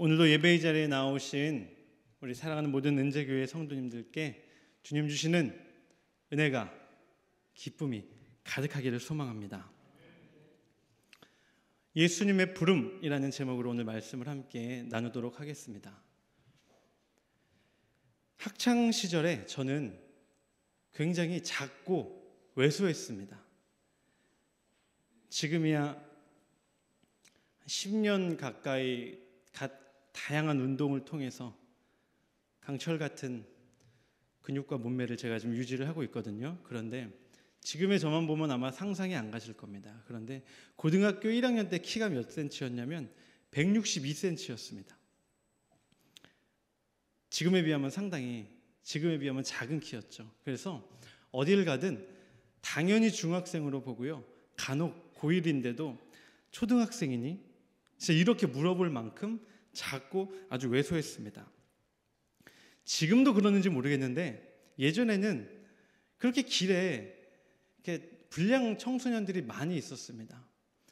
오늘도 예배의 자리에 나오신 우리 사랑하는 모든 은재교회 성도님들께 주님 주시는 은혜가 기쁨이 가득하기를 소망합니다. 예수님의 부름이라는 제목으로 오늘 말씀을 함께 나누도록 하겠습니다. 학창 시절에 저는 굉장히 작고 왜소했습니다. 지금이야 10년 가까이 다양한 운동을 통해서 강철 같은 근육과 몸매를 제가 지금 유지를 하고 있거든요. 그런데 지금의 저만 보면 아마 상상이 안 가실 겁니다. 그런데 고등학교 1학년 때 키가 몇 센치였냐면 162cm였습니다. 지금에 비하면 작은 키였죠. 그래서 어딜 가든 당연히 중학생으로 보고요. 간혹 고1인데도 초등학생이니? 진짜 이렇게 물어볼 만큼 작고 아주 왜소했습니다. 지금도 그러는지 모르겠는데 예전에는 그렇게 길에 이렇게 불량 청소년들이 많이 있었습니다.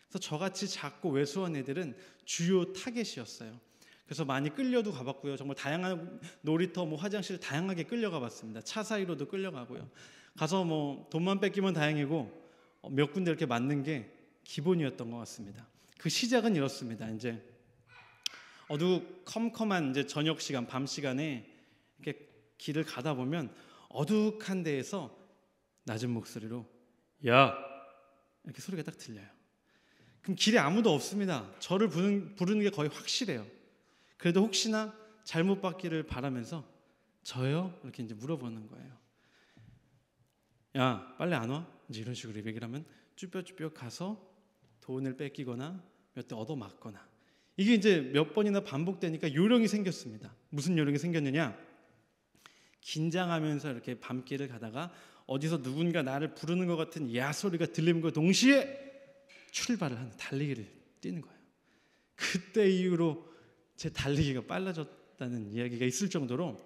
그래서 저같이 작고 왜소한 애들은 주요 타겟이었어요. 그래서 많이 끌려도 가봤고요. 정말 다양한 놀이터, 화장실 다양하게 끌려가 봤습니다. 차 사이로도 끌려가고요. 가서 돈만 뺏기면 다행이고 몇 군데 이렇게 맞는 게 기본이었던 것 같습니다. 그 시작은 이렇습니다. 이제 어두컴컴한 이제 저녁 시간, 밤 시간에 이렇게 길을 가다 보면 어둑한 데에서 낮은 목소리로 야! 이렇게 소리가 딱 들려요. 그럼 길에 아무도 없습니다. 저를 부르는 게 거의 확실해요. 그래도 혹시나 잘못 받기를 바라면서 저요? 이렇게 이제 물어보는 거예요. 야, 빨리 안 와? 이제 이런 식으로 얘기를 하면 쭈뼛쭈뼛 가서 돈을 뺏기거나 몇 대 얻어맞거나, 이게 이제 몇 번이나 반복되니까 요령이 생겼습니다. 무슨 요령이 생겼느냐? 긴장하면서 이렇게 밤길을 가다가 어디서 누군가 나를 부르는 것 같은 야 소리가 들리는 동시에 출발을 하는, 달리기를 뛰는 거예요. 그때 이후로 제 달리기가 빨라졌다는 이야기가 있을 정도로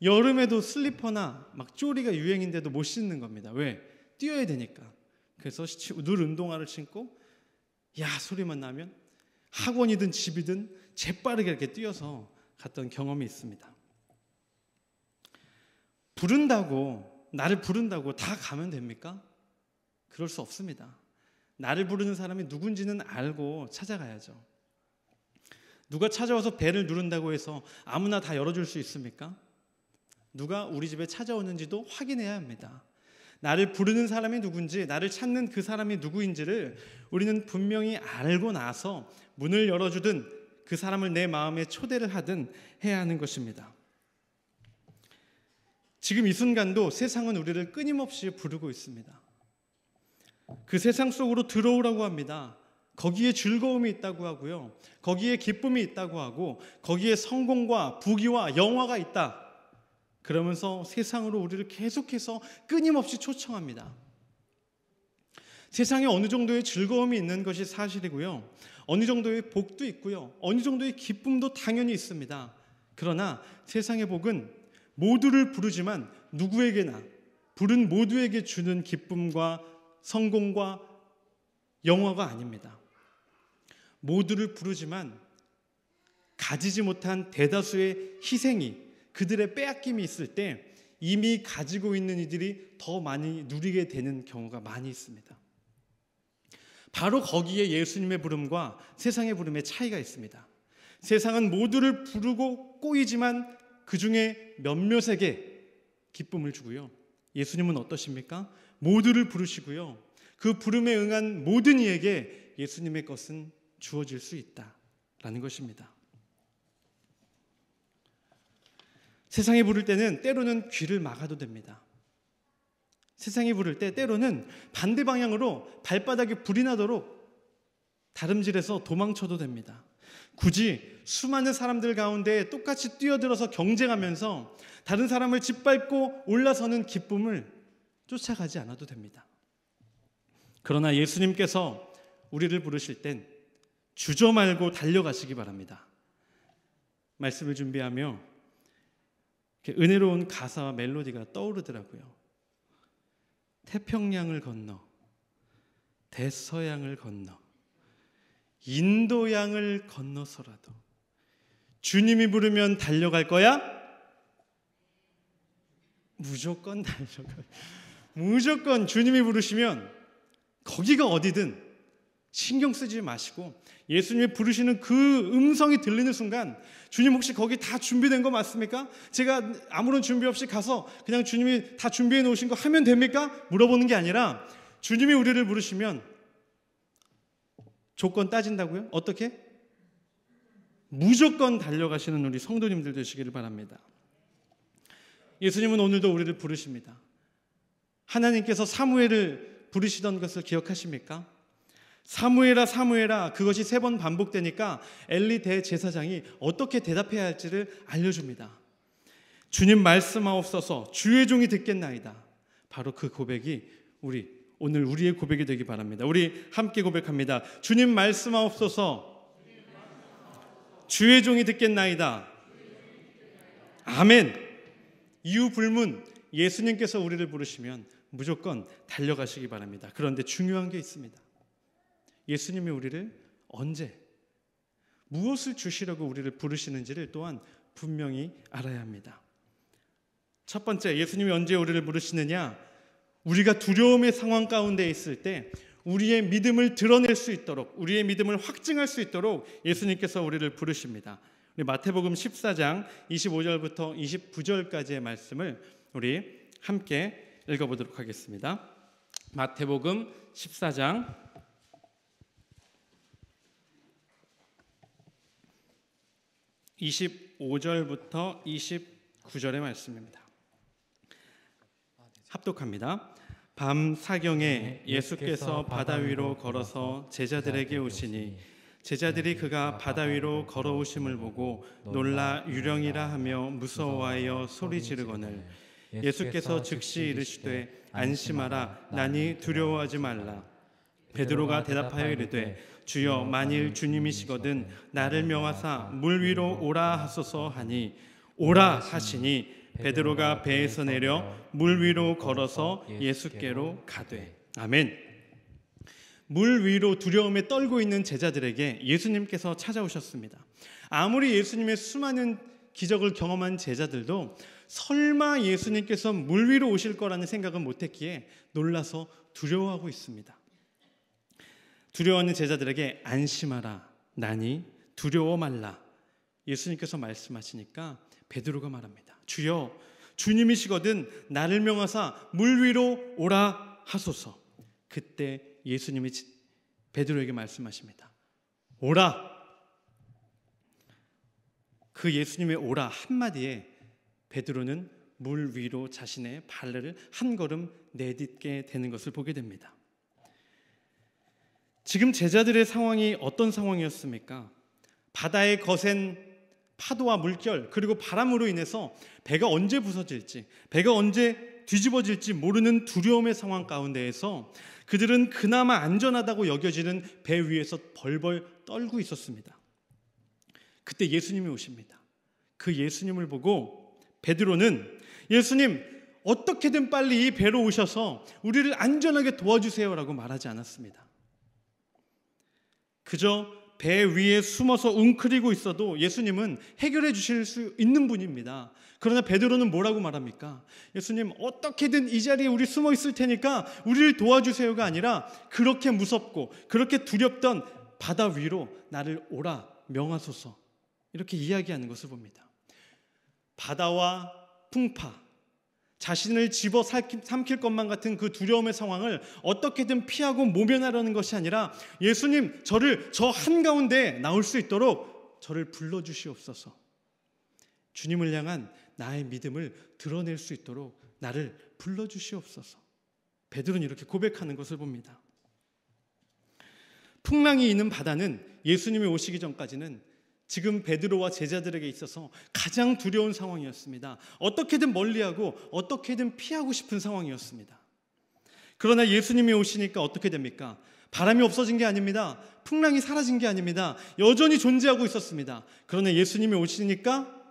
여름에도 슬리퍼나 쪼리가 유행인데도 못 신는 겁니다. 왜? 뛰어야 되니까. 그래서 늘 운동화를 신고 야 소리만 나면 학원이든 집이든 재빠르게 이렇게 뛰어서 갔던 경험이 있습니다. 나를 부른다고 다 가면 됩니까? 그럴 수 없습니다. 나를 부르는 사람이 누군지는 알고 찾아가야죠. 누가 찾아와서 배를 누른다고 해서 아무나 다 열어줄 수 있습니까? 누가 우리 집에 찾아오는지도 확인해야 합니다. 나를 부르는 사람이 누군지, 나를 찾는 그 사람이 누구인지를 우리는 분명히 알고 나서 문을 열어주든 그 사람을 내 마음에 초대를 하든 해야 하는 것입니다. 지금 이 순간도 세상은 우리를 끊임없이 부르고 있습니다. 그 세상 속으로 들어오라고 합니다. 거기에 즐거움이 있다고 하고요. 거기에 기쁨이 있다고 하고 거기에 성공과 부귀와 영화가 있다. 그러면서 세상으로 우리를 계속해서 끊임없이 초청합니다. 세상에 어느 정도의 즐거움이 있는 것이 사실이고요. 어느 정도의 복도 있고요. 어느 정도의 기쁨도 당연히 있습니다. 그러나 세상의 복은 모두를 부르지만 누구에게나 부른 모두에게 주는 기쁨과 성공과 영화가 아닙니다. 모두를 부르지만 가지지 못한 대다수의 희생이, 그들의 빼앗김이 있을 때 이미 가지고 있는 이들이 더 많이 누리게 되는 경우가 많이 있습니다. 바로 거기에 예수님의 부름과 세상의 부름의 차이가 있습니다. 세상은 모두를 부르고 꼬이지만 그 중에 몇몇에게 기쁨을 주고요. 예수님은 어떠십니까? 모두를 부르시고요. 그 부름에 응한 모든 이에게 예수님의 것은 주어질 수 있다라는 것입니다. 세상이 부를 때는 때로는 귀를 막아도 됩니다. 세상이 부를 때 때로는 반대 방향으로 발바닥에 불이 나도록 다름질해서 도망쳐도 됩니다. 굳이 수많은 사람들 가운데 똑같이 뛰어들어서 경쟁하면서 다른 사람을 짓밟고 올라서는 기쁨을 쫓아가지 않아도 됩니다. 그러나 예수님께서 우리를 부르실 땐 주저 말고 달려가시기 바랍니다. 말씀을 준비하며 은혜로운 가사와 멜로디가 떠오르더라고요. 태평양을 건너 대서양을 건너 인도양을 건너서라도 주님이 부르면 달려갈 거야? 무조건 달려가. 무조건 주님이 부르시면 거기가 어디든 신경 쓰지 마시고 예수님이 부르시는 그 음성이 들리는 순간 주님 혹시 거기 다 준비된 거 맞습니까? 제가 아무런 준비 없이 가서 그냥 주님이 다 준비해 놓으신 거 하면 됩니까? 물어보는 게 아니라 주님이 우리를 부르시면 조건 따진다고요? 어떻게? 무조건 달려가시는 우리 성도님들 되시기를 바랍니다. 예수님은 오늘도 우리를 부르십니다. 하나님께서 사무엘을 부르시던 것을 기억하십니까? 사무엘아 사무엘아, 그것이 3번 반복되니까 엘리 대제사장이 어떻게 대답해야 할지를 알려줍니다. 주님 말씀하옵소서, 주의 종이 듣겠나이다. 바로 그 고백이 오늘 우리의 고백이 되기 바랍니다. 우리 함께 고백합니다. 주님 말씀하옵소서, 주의 종이 듣겠나이다. 아멘. 이유 불문 예수님께서 우리를 부르시면 무조건 달려가시기 바랍니다. 그런데 중요한 게 있습니다. 예수님이 우리를 언제, 무엇을 주시려고 우리를 부르시는지를 또한 분명히 알아야 합니다. 첫 번째, 예수님이 언제 우리를 부르시느냐? 우리가 두려움의 상황 가운데 있을 때 우리의 믿음을 드러낼 수 있도록, 우리의 믿음을 확증할 수 있도록 예수님께서 우리를 부르십니다. 우리 마태복음 14장 25절부터 29절까지의 말씀을 우리 함께 읽어보도록 하겠습니다. 마태복음 14장 25절부터 29절의 말씀입니다. 합독합니다. 밤 사경에 예수께서 바다 위로 걸어서 제자들에게 오시니 제자들이 그가 바다 위로 걸어오심을 보고 놀라 유령이라 하며 무서워하여 소리 지르거늘 예수께서 즉시 이르시되 안심하라, 나니 두려워하지 말라. 베드로가 대답하여 이르되 주여, 만일 주님이시거든 나를 명하사 물 위로 오라 하소서 하니 오라 하시니 베드로가 배에서 내려 물 위로 걸어서 예수께로 가되. 아멘. 물 위로 두려움에 떨고 있는 제자들에게 예수님께서 찾아오셨습니다. 아무리 예수님의 수많은 기적을 경험한 제자들도 설마 예수님께서 물 위로 오실 거라는 생각은 못했기에 놀라서 두려워하고 있습니다. 두려워하는 제자들에게 안심하라, 나니 두려워 말라. 예수님께서 말씀하시니까 베드로가 말합니다. 주여, 주님이시거든 나를 명하사 물 위로 오라 하소서. 그때 예수님이 베드로에게 말씀하십니다. 오라. 그 예수님의 오라 한마디에 베드로는 물 위로 자신의 발을 한 걸음 내딛게 되는 것을 보게 됩니다. 지금 제자들의 상황이 어떤 상황이었습니까? 바다의 거센 파도와 물결 그리고 바람으로 인해서 배가 언제 부서질지, 배가 언제 뒤집어질지 모르는 두려움의 상황 가운데에서 그들은 그나마 안전하다고 여겨지는 배 위에서 벌벌 떨고 있었습니다. 그때 예수님이 오십니다. 그 예수님을 보고 베드로는 예수님, 어떻게든 빨리 이 배로 오셔서 우리를 안전하게 도와주세요라고 말하지 않았습니다. 그저 배 위에 숨어서 웅크리고 있어도 예수님은 해결해 주실 수 있는 분입니다. 그러나 베드로는 뭐라고 말합니까? 예수님, 어떻게든 이 자리에 우리 숨어 있을 테니까 우리를 도와주세요가 아니라 그렇게 무섭고 그렇게 두렵던 바다 위로 나를 오라 명하소서, 이렇게 이야기하는 것을 봅니다. 바다와 풍파, 자신을 집어 삼킬 것만 같은 그 두려움의 상황을 어떻게든 피하고 모면하려는 것이 아니라 예수님, 저를 저 한가운데 나올 수 있도록 저를 불러주시옵소서. 주님을 향한 나의 믿음을 드러낼 수 있도록 나를 불러주시옵소서. 베드로는 이렇게 고백하는 것을 봅니다. 풍랑이 있는 바다는 예수님이 오시기 전까지는 지금 베드로와 제자들에게 있어서 가장 두려운 상황이었습니다. 어떻게든 멀리하고 어떻게든 피하고 싶은 상황이었습니다. 그러나 예수님이 오시니까 어떻게 됩니까? 바람이 없어진 게 아닙니다. 풍랑이 사라진 게 아닙니다. 여전히 존재하고 있었습니다. 그러나 예수님이 오시니까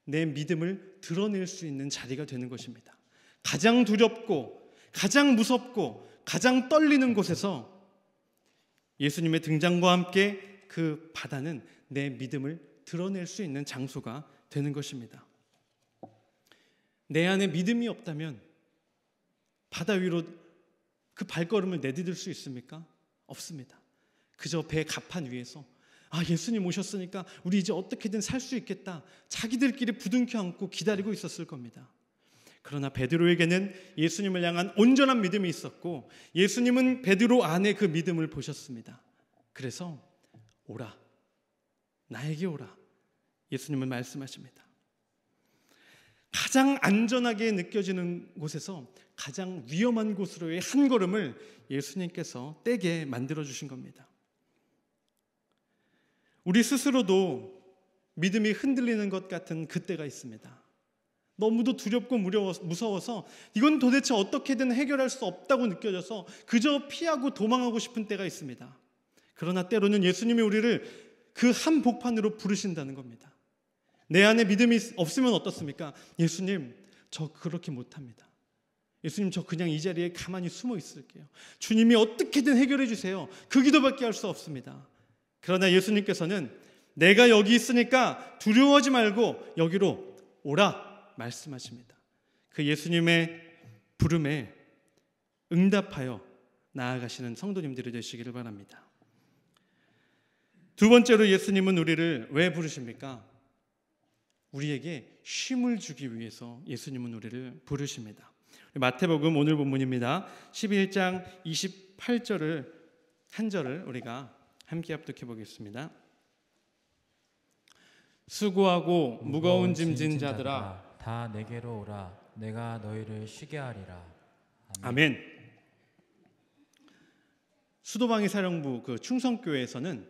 내 믿음을 드러낼 수 있는 자리가 되는 것입니다. 가장 두렵고 가장 무섭고 가장 떨리는 곳에서 예수님의 등장과 함께 그 바다는 내 믿음을 드러낼 수 있는 장소가 되는 것입니다. 내 안에 믿음이 없다면 바다 위로 그 발걸음을 내디딜 수 있습니까? 없습니다. 그저 배 갑판 위에서 예수님 오셨으니까 우리 이제 어떻게든 살 수 있겠다, 자기들끼리 부둥켜 안고 기다리고 있었을 겁니다. 그러나 베드로에게는 예수님을 향한 온전한 믿음이 있었고, 예수님은 베드로 안에 그 믿음을 보셨습니다. 그래서 오라, 나에게 오라, 예수님은 말씀하십니다. 가장 안전하게 느껴지는 곳에서 가장 위험한 곳으로의 한 걸음을 예수님께서 떼게 만들어주신 겁니다. 우리 스스로도 믿음이 흔들리는 것 같은 그때가 있습니다. 너무도 두렵고 무서워서 이건 도대체 어떻게든 해결할 수 없다고 느껴져서 그저 피하고 도망하고 싶은 때가 있습니다. 그러나 때로는 예수님이 우리를 그 한복판으로 부르신다는 겁니다. 내 안에 믿음이 없으면 어떻습니까? 예수님, 저 그렇게 못합니다. 예수님, 저 그냥 이 자리에 가만히 숨어 있을게요. 주님이 어떻게든 해결해 주세요. 그 기도밖에 할 수 없습니다. 그러나 예수님께서는 내가 여기 있으니까 두려워하지 말고 여기로 오라 말씀하십니다. 그 예수님의 부름에 응답하여 나아가시는 성도님들이 되시기를 바랍니다. 두 번째로 예수님은 우리를 왜 부르십니까? 우리에게 쉼을 주기 위해서 예수님은 우리를 부르십니다. 마태복음 오늘 본문입니다. 11장 28절을 한 절을 우리가 함께 합독해 보겠습니다. 수고하고 무거운 짐진 자들아 다 내게로 오라. 내가 너희를 쉬게 하리라. 아멘. 수도방위 사령부 그 충성교회에서는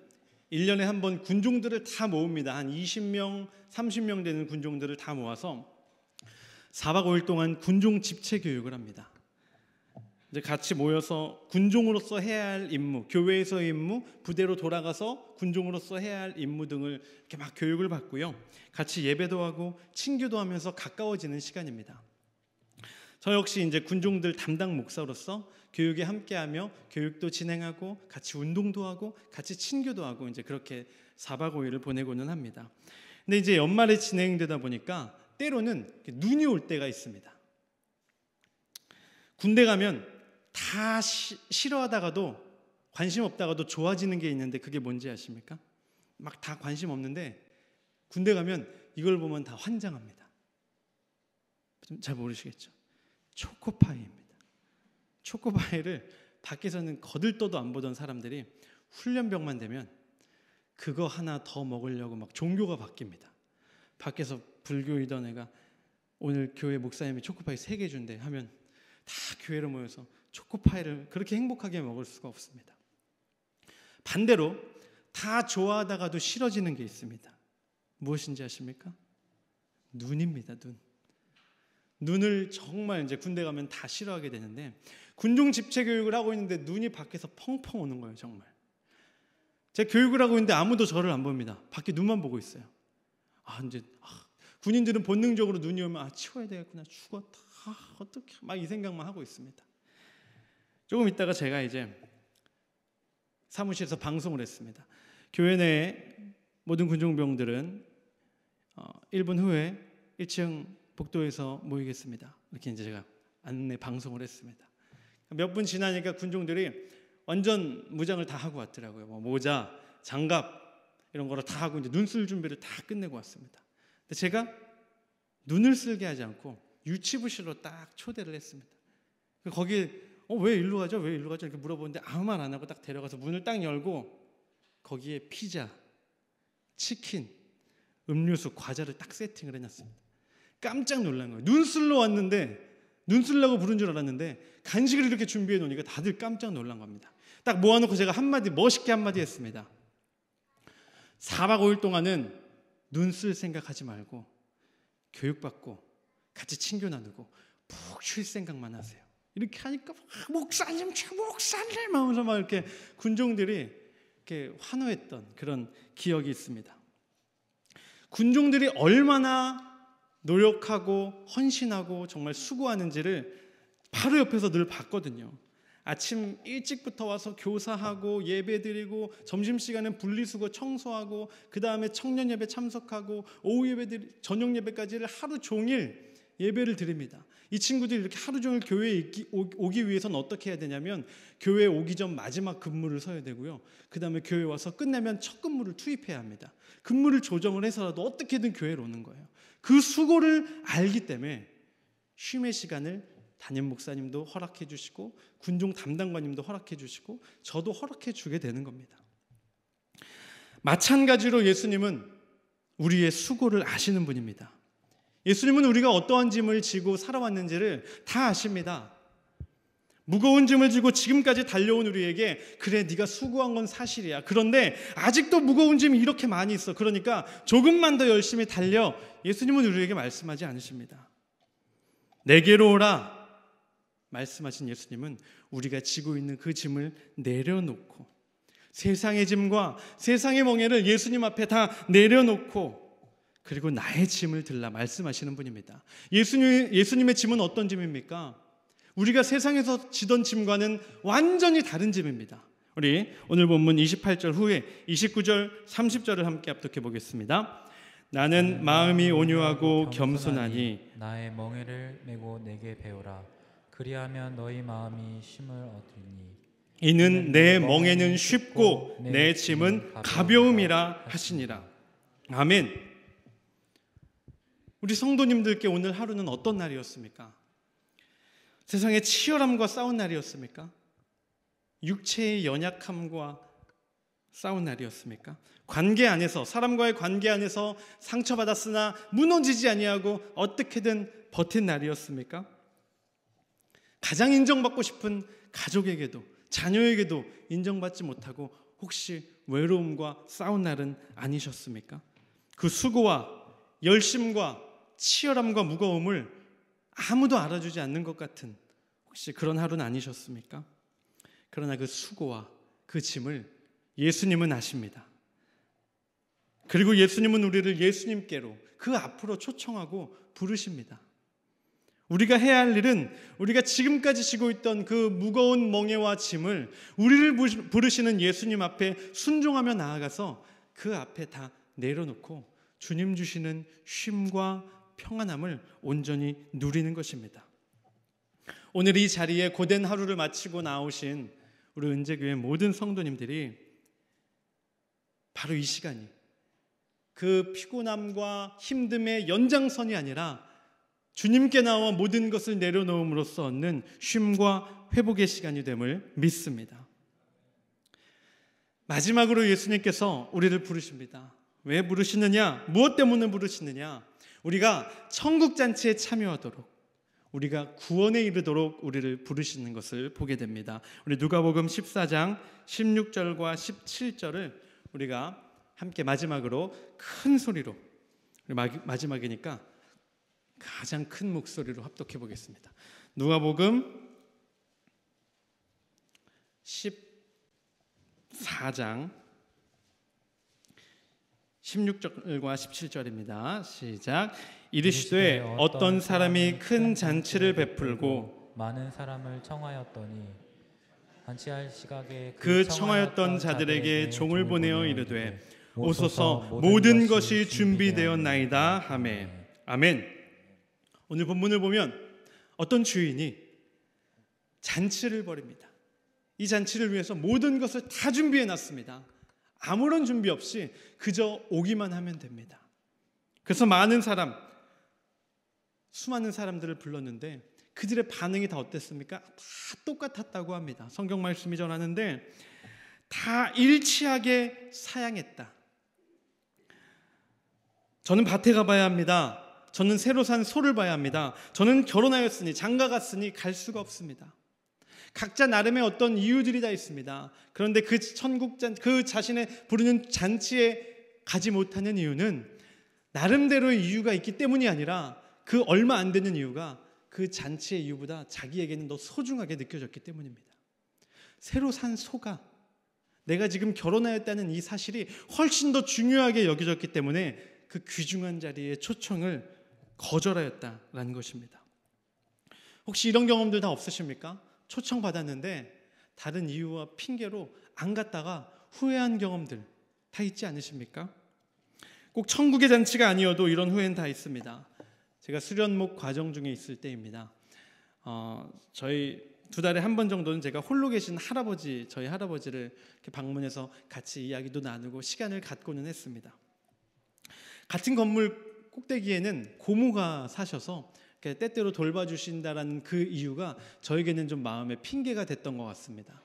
1년에 한 번 군종들을 다 모읍니다. 한 20명, 30명 되는 군종들을 다 모아서 4박 5일 동안 군종 집체 교육을 합니다. 이제 같이 모여서 군종으로서 해야 할 임무, 교회에서의 임무, 부대로 돌아가서 군종으로서 해야 할 임무 등을 이렇게 막 교육을 받고요. 같이 예배도 하고 친교도 하면서 가까워지는 시간입니다. 저 역시 이제 군종들 담당 목사로서 교육에 함께하며 교육도 진행하고 같이 운동도 하고 같이 친교도 하고 이제 그렇게 4박 5일을 보내고는 합니다. 근데 이제 연말에 진행되다 보니까 때로는 눈이 올 때가 있습니다. 군대 가면 다 싫어하다가도 관심 없다가도 좋아지는 게 있는데 그게 뭔지 아십니까? 막 다 관심 없는데 군대 가면 이걸 보면 다 환장합니다. 좀 잘 모르시겠죠? 초코파이입니다. 초코파이를 밖에서는 거들떠도 안 보던 사람들이 훈련병만 되면 그거 하나 더 먹으려고 막 종교가 바뀝니다. 밖에서 불교이던 애가 오늘 교회 목사님이 초코파이 3개 준대 하면 다 교회로 모여서 초코파이를 그렇게 행복하게 먹을 수가 없습니다. 반대로 다 좋아하다가도 싫어지는 게 있습니다. 무엇인지 아십니까? 눈입니다. 눈을 정말 이제 군대 가면 다 싫어하게 되는데 군종 집체 교육을 하고 있는데 눈이 밖에서 펑펑 오는 거예요. 정말. 제가 교육을 하고 있는데 아무도 저를 안 봅니다. 밖에 눈만 보고 있어요. 군인들은 본능적으로 눈이 오면 치워야 되겠구나, 죽었다, 어떻게 막 이 생각만 하고 있습니다. 조금 있다가 제가 이제 사무실에서 방송을 했습니다. 교회 내에 모든 군종병들은 1분 후에 1층 복도에서 모이겠습니다. 이렇게 이제 제가 안내 방송을 했습니다. 몇 분 지나니까 군종들이 완전 무장을 다 하고 왔더라고요. 모자, 장갑 이런 거를 다 하고 이제 눈 쓸 준비를 다 끝내고 왔습니다. 근데 제가 눈을 쓸게 하지 않고 유치부실로 딱 초대를 했습니다. 거기 왜 일로 가죠? 왜 일로 가죠? 이렇게 물어보는데 아무 말 안 하고 딱 데려가서 문을 딱 열고 거기에 피자, 치킨, 음료수, 과자를 딱 세팅을 해놨습니다. 깜짝 놀란 거예요. 눈 쓸러 왔는데 눈 쓰려고 부른 줄 알았는데 간식을 이렇게 준비해 놓으니까 다들 깜짝 놀란 겁니다. 딱 모아놓고 제가 멋있게 한마디 했습니다. 4박 5일 동안은 눈 쓸 생각하지 말고 교육받고 같이 친교 나누고 푹 쉴 생각만 하세요. 이렇게 하니까 목사님 하면서 막 이렇게 군종들이 이렇게 환호했던 그런 기억이 있습니다. 군종들이 얼마나 노력하고 헌신하고 정말 수고하는지를 바로 옆에서 늘 봤거든요. 아침 일찍부터 와서 교사하고 예배드리고 점심시간엔 분리수거 청소하고 그 다음에 청년 예배 참석하고 오후 예배 저녁 예배까지를 하루 종일 예배를 드립니다. 이 친구들이 이렇게 하루 종일 교회에 오기 위해서는 어떻게 해야 되냐면 교회에 오기 전 마지막 근무를 서야 되고요. 그 다음에 교회 와서 끝내면 첫 근무를 투입해야 합니다. 근무를 조정을 해서라도 어떻게든 교회로 오는 거예요. 그 수고를 알기 때문에 쉼의 시간을 담임 목사님도 허락해 주시고 군종 담당관님도 허락해 주시고 저도 허락해 주게 되는 겁니다. 마찬가지로 예수님은 우리의 수고를 아시는 분입니다. 예수님은 우리가 어떠한 짐을 지고 살아왔는지를 다 아십니다. 무거운 짐을 지고 지금까지 달려온 우리에게 그래 네가 수고한 건 사실이야. 그런데 아직도 무거운 짐이 이렇게 많이 있어. 그러니까 조금만 더 열심히 달려. 예수님은 우리에게 말씀하지 않으십니다. 내게로 오라 말씀하신 예수님은 우리가 지고 있는 그 짐을 내려놓고 세상의 짐과 세상의 멍에를 예수님 앞에 다 내려놓고 그리고 나의 짐을 들라 말씀하시는 분입니다. 예수님의 짐은 어떤 짐입니까? 우리가 세상에서 지던 짐과는 완전히 다른 짐입니다. 우리 오늘 본문 28절 후에 29절 30절을 함께 합독해 보겠습니다. 나는 마음이 온유하고 겸손하니 나의 멍에를 메고 내게 배우라. 그리하면 너희 마음이 쉼을 얻으리니 이는 내 멍에는 쉽고 내 짐은 가벼움이라 하시니라. 아멘. 우리 성도님들께 오늘 하루는 어떤 날이었습니까? 세상의 치열함과 싸운 날이었습니까? 육체의 연약함과 싸운 날이었습니까? 관계 안에서 사람과의 관계 안에서 상처받았으나 무너지지 아니하고 어떻게든 버틴 날이었습니까? 가장 인정받고 싶은 가족에게도 자녀에게도 인정받지 못하고 혹시 외로움과 싸운 날은 아니셨습니까? 그 수고와 열심과 치열함과 무거움을 아무도 알아주지 않는 것 같은 혹시 그런 하루는 아니셨습니까? 그러나 그 수고와 그 짐을 예수님은 아십니다. 그리고 예수님은 우리를 예수님께로 그 앞으로 초청하고 부르십니다. 우리가 해야 할 일은 우리가 지금까지 지고 있던 그 무거운 멍에와 짐을 우리를 부르시는 예수님 앞에 순종하며 나아가서 그 앞에 다 내려놓고 주님 주시는 쉼과 평안함을 온전히 누리는 것입니다. 오늘 이 자리에 고된 하루를 마치고 나오신 우리 은재교회 모든 성도님들이 바로 이 시간이 그 피곤함과 힘듦의 연장선이 아니라 주님께 나와 모든 것을 내려놓음으로써 얻는 쉼과 회복의 시간이 됨을 믿습니다. 마지막으로 예수님께서 우리를 부르십니다. 왜 부르시느냐? 무엇 때문에 부르시느냐? 우리가 천국잔치에 참여하도록, 우리가 구원에 이르도록 우리를 부르시는 것을 보게 됩니다. 우리 누가복음 14장 16절과 17절을 우리가 함께 마지막으로 큰 소리로, 마지막이니까 가장 큰 목소리로 합독해 보겠습니다. 누가복음 14장 16절과 17절입니다. 시작. 이르시되 어떤 사람이 큰 잔치를 베풀고 많은 사람을 청하였더니 잔치할 시각에 그 청하였던 자들에게 종을 보내어 이르되 오소서 모든 것이 준비되었나이다 하매. 아멘. 오늘 본문을 보면 어떤 주인이 잔치를 벌입니다. 이 잔치를 위해서 모든 것을 다 준비해 놨습니다. 아무런 준비 없이 그저 오기만 하면 됩니다. 그래서 수많은 사람들을 불렀는데 그들의 반응이 다 어땠습니까? 다 똑같았다고 합니다. 성경 말씀이 전하는데 다 일치하게 사양했다. 저는 밭에 가봐야 합니다. 저는 새로 산 소를 봐야 합니다. 저는 결혼하였으니 장가갔으니 갈 수가 없습니다. 각자 나름의 어떤 이유들이 다 있습니다. 그런데 그 자신의 부르는 잔치에 가지 못하는 이유는 나름대로의 이유가 있기 때문이 아니라 그 얼마 안 되는 이유가 그 잔치의 이유보다 자기에게는 더 소중하게 느껴졌기 때문입니다. 새로 산 소가 내가 지금 결혼하였다는 이 사실이 훨씬 더 중요하게 여겨졌기 때문에 그 귀중한 자리에 초청을 거절하였다라는 것입니다. 혹시 이런 경험들 다 없으십니까? 초청받았는데 다른 이유와 핑계로 안 갔다가 후회한 경험들 다 있지 않으십니까? 꼭 천국의 잔치가 아니어도 이런 후회는 다 있습니다. 제가 수련목 과정 중에 있을 때입니다. 저희 2달에 한 번 정도는 제가 홀로 계신 저희 할아버지를 이렇게 방문해서 같이 이야기도 나누고 시간을 갖고는 했습니다. 같은 건물 꼭대기에는 고모가 사셔서 때때로 돌봐주신다라는 그 이유가 저에게는 좀 마음의 핑계가 됐던 것 같습니다.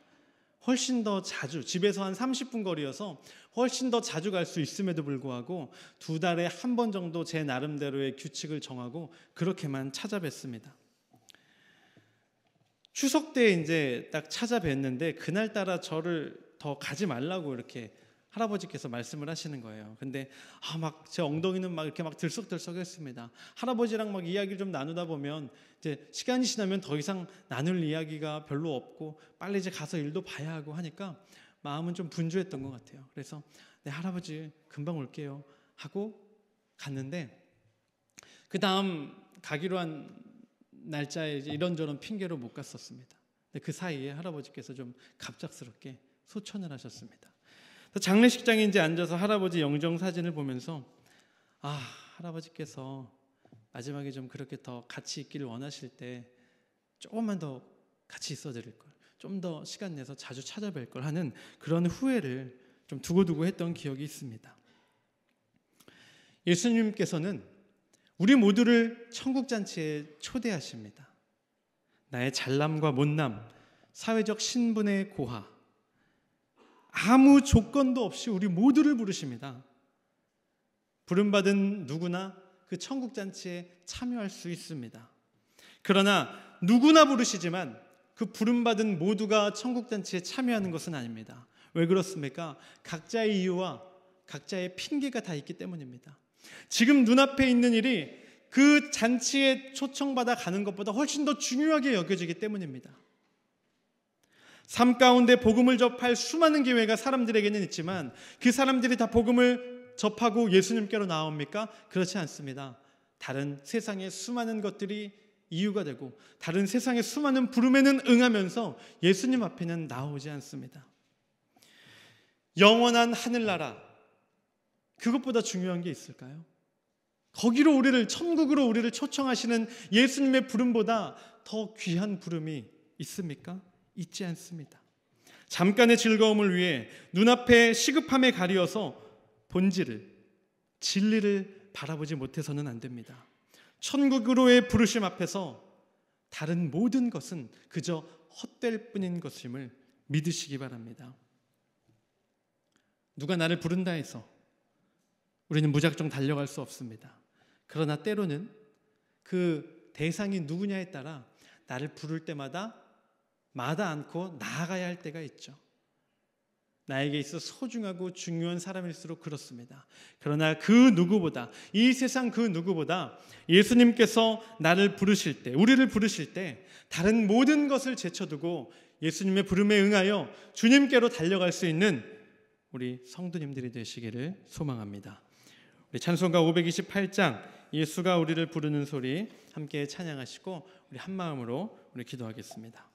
훨씬 더 자주, 집에서 한 30분 거리여서 훨씬 더 자주 갈 수 있음에도 불구하고 2달에 한 번 정도 제 나름대로의 규칙을 정하고 그렇게만 찾아뵀습니다. 추석 때 이제 딱 찾아뵀는데 그날따라 저를 더 가지 말라고 이렇게 할아버지께서 말씀을 하시는 거예요. 근데 막 제 엉덩이는 막 이렇게 막 들썩들썩했습니다. 할아버지랑 막 이야기를 좀 나누다 보면 이제 시간이 지나면 더 이상 나눌 이야기가 별로 없고 빨리 이제 가서 일도 봐야 하고 하니까 마음은 좀 분주했던 것 같아요. 그래서 네, 할아버지 금방 올게요 하고 갔는데 그 다음 가기로 한 날짜에 이제 이런저런 핑계로 못 갔었습니다. 근데 그 사이에 할아버지께서 좀 갑작스럽게 소천을 하셨습니다. 장례식장에 이제 앉아서 할아버지 영정 사진을 보면서 할아버지께서 마지막에 좀 그렇게 더 같이 있기를 원하실 때 조금만 더 같이 있어 드릴 걸, 좀 더 시간 내서 자주 찾아뵐 걸 하는 그런 후회를 좀 두고두고 했던 기억이 있습니다. 예수님께서는 우리 모두를 천국잔치에 초대하십니다. 나의 잘남과 못남, 사회적 신분의 고하, 아무 조건도 없이 우리 모두를 부르십니다. 부름받은 누구나 그 천국잔치에 참여할 수 있습니다. 그러나 누구나 부르시지만 그 부름받은 모두가 천국잔치에 참여하는 것은 아닙니다. 왜 그렇습니까? 각자의 이유와 각자의 핑계가 다 있기 때문입니다. 지금 눈앞에 있는 일이 그 잔치에 초청받아 가는 것보다 훨씬 더 중요하게 여겨지기 때문입니다. 삶 가운데 복음을 접할 수많은 기회가 사람들에게는 있지만 그 사람들이 다 복음을 접하고 예수님께로 나옵니까? 그렇지 않습니다. 다른 세상의 수많은 것들이 이유가 되고 다른 세상의 수많은 부름에는 응하면서 예수님 앞에는 나오지 않습니다. 영원한 하늘나라, 그것보다 중요한 게 있을까요? 거기로 천국으로 우리를 초청하시는 예수님의 부름보다 더 귀한 부름이 있습니까? 있지 않습니다. 잠깐의 즐거움을 위해 눈앞의 시급함에 가리어서 본질을, 진리를 바라보지 못해서는 안 됩니다. 천국으로의 부르심 앞에서 다른 모든 것은 그저 헛될 뿐인 것임을 믿으시기 바랍니다. 누가 나를 부른다 해서 우리는 무작정 달려갈 수 없습니다. 그러나 때로는 그 대상이 누구냐에 따라 나를 부를 때마다 마다 않고 나아가야 할 때가 있죠. 나에게 있어 소중하고 중요한 사람일수록 그렇습니다. 그러나 그 누구보다, 이 세상 그 누구보다 예수님께서 나를 부르실 때, 우리를 부르실 때 다른 모든 것을 제쳐두고 예수님의 부름에 응하여 주님께로 달려갈 수 있는 우리 성도님들이 되시기를 소망합니다. 우리 찬송가 528장 예수가 우리를 부르는 소리 함께 찬양하시고 우리 한 마음으로 우리 기도하겠습니다.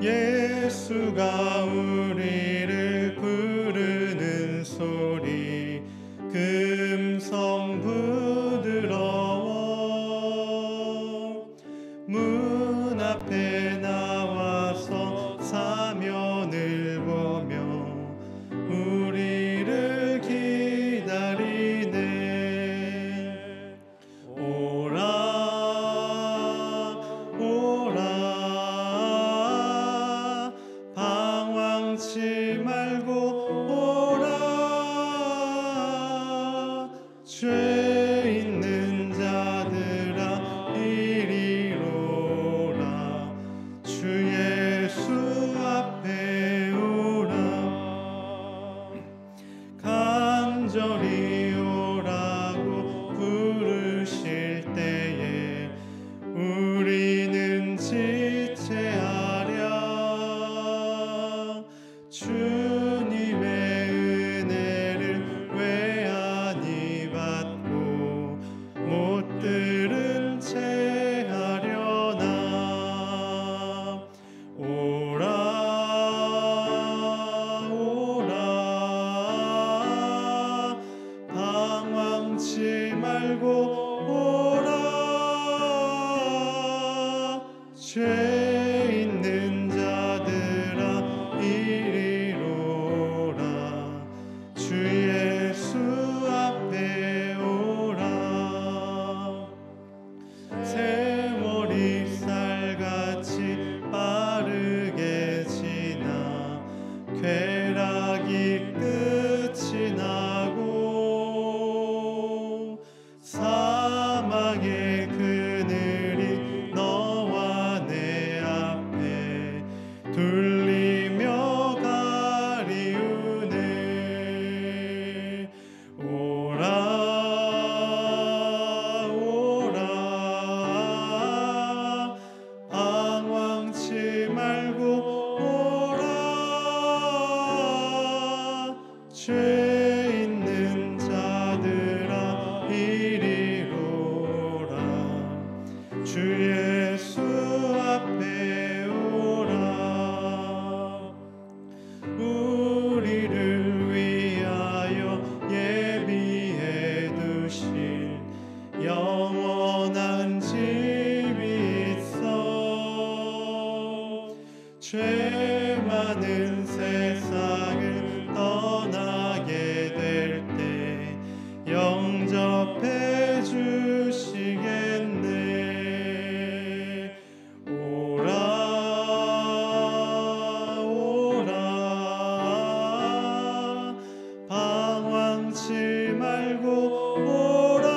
예수가 우리를 부르는 소리 금성 부드러워 문 앞에 나와서 사면을 보며 우리를 기다리네. 오라 오라 방황치 죄 있는 자들아 이리로라. 주 예수 앞에 오라. 세월이 쌀같이 빠르게 지나 쾌락이 끝이 나고 사망의 그늘이 너와 내 앞에 둘리며 가리우네. 오라 오라 방황치 말고 오라. 죄 있는 자들아 이리로라. 주 예수 앞에 오라. 우리를 위하여 예비해 두신 영원한 집이 있어. 죄 많은 세상을 떠나게 될 때 영접해 주시겠네. 오라 오라 방황치 말고 오라.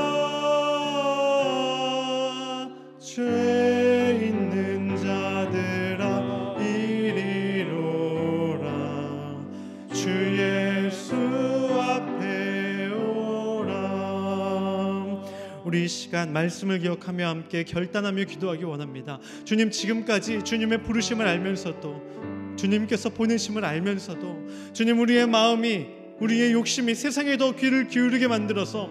죄 있는 자들아 이리로라. 주 예수 앞에 오라. 우리 이 시간 말씀을 기억하며 함께 결단하며 기도하기 원합니다. 주님, 지금까지 주님의 부르심을 알면서도, 주님께서 보내심을 알면서도 주님, 우리의 마음이, 우리의 욕심이 세상에 더 귀를 기울이게 만들어서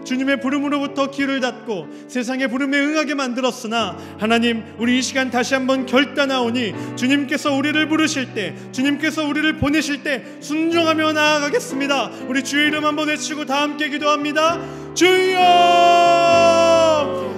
주님의 부름으로부터 귀를 닫고 세상의 부름에 응하게 만들었으나, 하나님, 우리 이 시간 다시 한번 결단하오니 주님께서 우리를 부르실 때, 주님께서 우리를 보내실 때 순종하며 나아가겠습니다. 우리 주의 이름 한번 외치고 다 함께 기도합니다. 주여!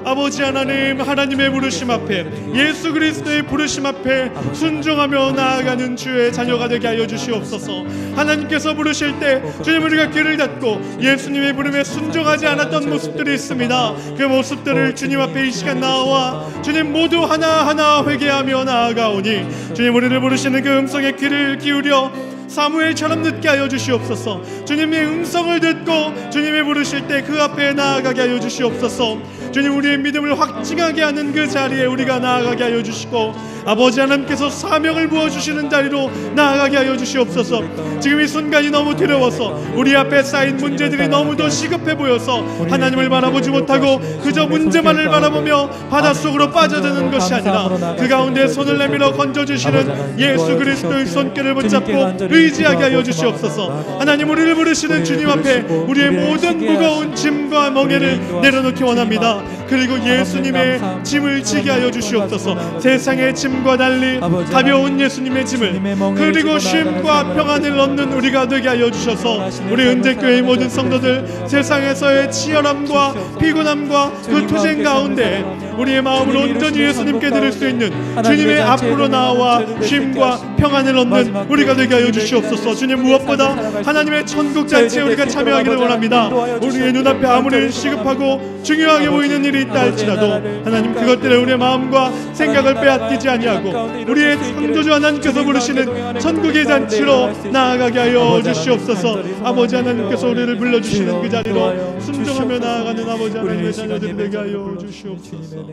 아버지 하나님, 하나님의 부르심 앞에, 예수 그리스도의 부르심 앞에 순종하며 나아가는 주의 자녀가 되게 하여 주시옵소서. 하나님께서 부르실 때 주님, 우리가 귀를 닫고 예수님의 부름에 순종하지 않았던 모습들이 있습니다. 그 모습들을 주님 앞에 이 시간 나와 주님 모두 하나하나 회개하며 나아가오니 주님, 우리를 부르시는 그 음성에 귀를 기울여 사무엘처럼 듣게 하여 주시옵소서. 주님의 음성을 듣고 주님이 부르실 때 그 앞에 나아가게 하여 주시옵소서. 주님, 우리의 믿음을 확증하게 하는 그 자리에 우리가 나아가게 하여 주시고, 아버지 하나님께서 사명을 부어주시는 자리로 나아가게 하여 주시옵소서. 지금 이 순간이 너무 두려워서, 우리 앞에 쌓인 문제들이 너무도 시급해 보여서 하나님을 바라보지 못하고 그저 문제만을 바라보며 바닷속으로 빠져드는 것이 아니라 그 가운데 손을 내밀어 건져주시는 예수 그리스도의 손길을 붙잡고 의지하게 하여 주시옵소서. 하나님, 우리를 부르시는 주님 앞에 우리의 모든 무거운 짐과 멍에를 내려놓기 원합니다. 그리고 예수님의 짐을 지게 하여 주시옵소서. 세상의 짐과 달리 가벼운 예수님의 짐을, 그리고 쉼과 평안을 얻는 우리가 되게 하여 주셔서 우리 은재교회의 모든 성도들, 세상에서의 치열함과 피곤함과 그 투쟁 가운데 우리의 마음을 온전히 예수님께 드릴 수 있는 주님의 앞으로 나와 쉼과 평안을 얻는 우리가 되게 하여 주시옵소서. 주님, 무엇보다 하나님의 천국 잔치에 우리가 참여하기를 원합니다. 우리의 눈앞에 아무리 시급하고 중요하게 보이는 일이 있다 할지라도 하나님, 그것들에 우리의 마음과 생각을 빼앗기지 아니하고 우리의 창조주 하나님께서 부르시는 천국의 잔치로 나아가게 하여 주시옵소서. 아버지 하나님께서 우리를 불러주시는 그 자리로 순종하며 나아가는 아버지 하나님의 자녀들이 되게 하여 주시옵소서.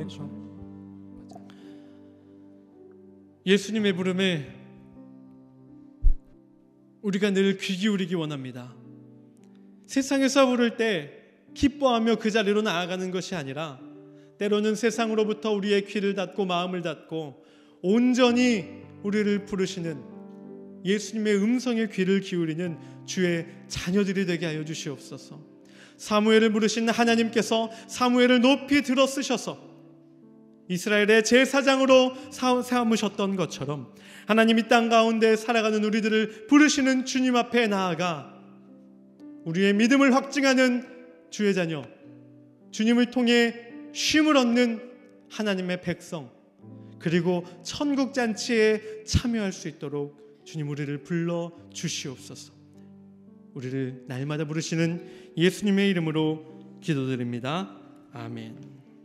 예수님의 부름에 우리가 늘 귀 기울이기 원합니다. 세상에서 부를 때 기뻐하며 그 자리로 나아가는 것이 아니라, 때로는 세상으로부터 우리의 귀를 닫고 마음을 닫고 온전히 우리를 부르시는 예수님의 음성에 귀를 기울이는 주의 자녀들이 되게 하여 주시옵소서. 사무엘을 부르신 하나님께서 사무엘을 높이 들어 쓰셔서 이스라엘의 제사장으로 삼으셨던 것처럼, 하나님 이 땅 가운데 살아가는 우리들을 부르시는 주님 앞에 나아가 우리의 믿음을 확증하는 주의 자녀, 주님을 통해 쉼을 얻는 하나님의 백성, 그리고 천국 잔치에 참여할 수 있도록 주님 우리를 불러 주시옵소서. 우리를 날마다 부르시는 예수님의 이름으로 기도드립니다. 아멘.